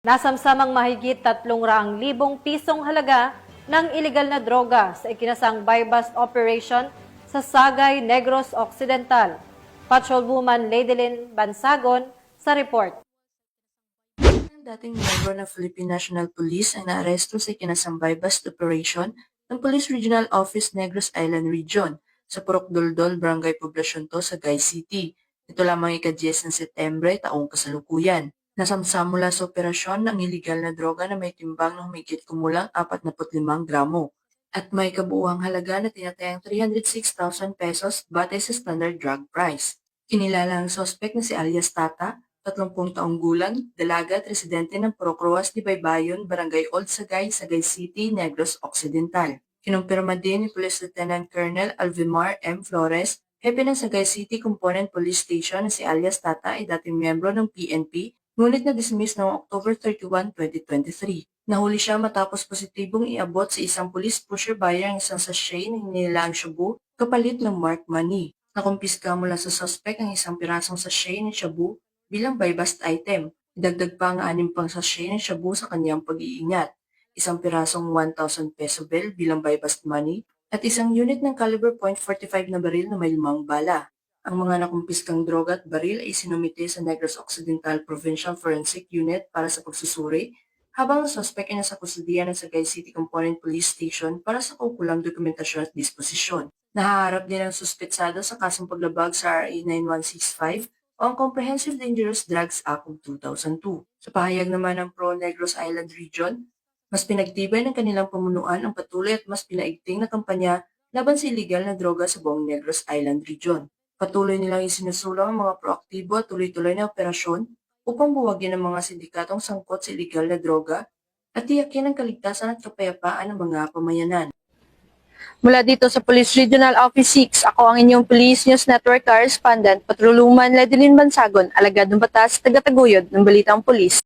Nasamsamang mahigit 300,000 pisong halaga ng ilegal na droga sa ikinasang buy-bust operation sa Sagay, Negros Occidental. Patrolwoman Ladylin Bansagon sa report. Ang dating miyembro ng Philippine National Police ang naaresto sa ikinasang buy-bust operation ng Police Regional Office Negros Island Region sa Purok Doldol, Barangay Poblacion 2, Sagay City. Ito lamang ika-10 ng Setyembre taong kasalukuyan. Nasamsam mula sa operasyon ng iligal na droga na may timbang ng humigit kumulang 45 gramo at may kabuuang halaga na tinatayang 306,000 pesos batay sa standard drug price. Kinilala ang sospek na si alias Tata, 30 taong gulang, dalaga at residente ng Purok Roas de Baybayon, Barangay Old Sagay, Sagay City, Negros Occidental. Kinumpirma din ni Police Lieutenant Colonel Alvimar M. Flores, hepe ng Sagay City Component Police Station na si alias Tata ay dating miyembro ng PNP, ngunit na-dismiss noong October 31, 2023. Nahuli siya matapos positibong iabot sa isang police pusher buyer ang isang sachet na hinilaang shabu kapalit ng marked money. Nakumpiska mula sa suspect ang isang pirasong sachet ng shabu bilang buy-bust item. Idagdag pa ang 6 pang sachet ng shabu sa kanyang pag-iingat. Isang pirasong 1,000 peso bill bilang buy-bust money at isang unit ng caliber .45 na baril na may 5 bala. Ang mga nakumpiskang droga at baril ay sinumite sa Negros Occidental Provincial Forensic Unit para sa pagsusuri, habang ang suspect ay nasa kustudiya ng Sagay City Component Police Station para sa kaukulang dokumentasyon at disposisyon. Nahaharap din ang suspetsado sa kasong paglabag sa RA 9165 o ang Comprehensive Dangerous Drugs Act of 2002. Sa pahayag naman ng Pro-Negros Island Region, mas pinagtibay ng kanilang pamunuan ang patuloy at mas pinaigting na kampanya laban sa iligal na droga sa buong Negros Island Region. Patuloy nilang isinusulong ang mga proaktibo at tuloy-tuloy na operasyon upang buwagin ang mga sindikatong sangkot sa iligal na droga at tiyakin ang kaligtasan at kapayapaan ng mga pamayanan. Mula dito sa Police Regional Office 6, ako ang inyong Police News Network Correspondent, Patrolwoman Ladylin Bansagon, alagad ng batas, taga-taguyod ng Balitang Pulis.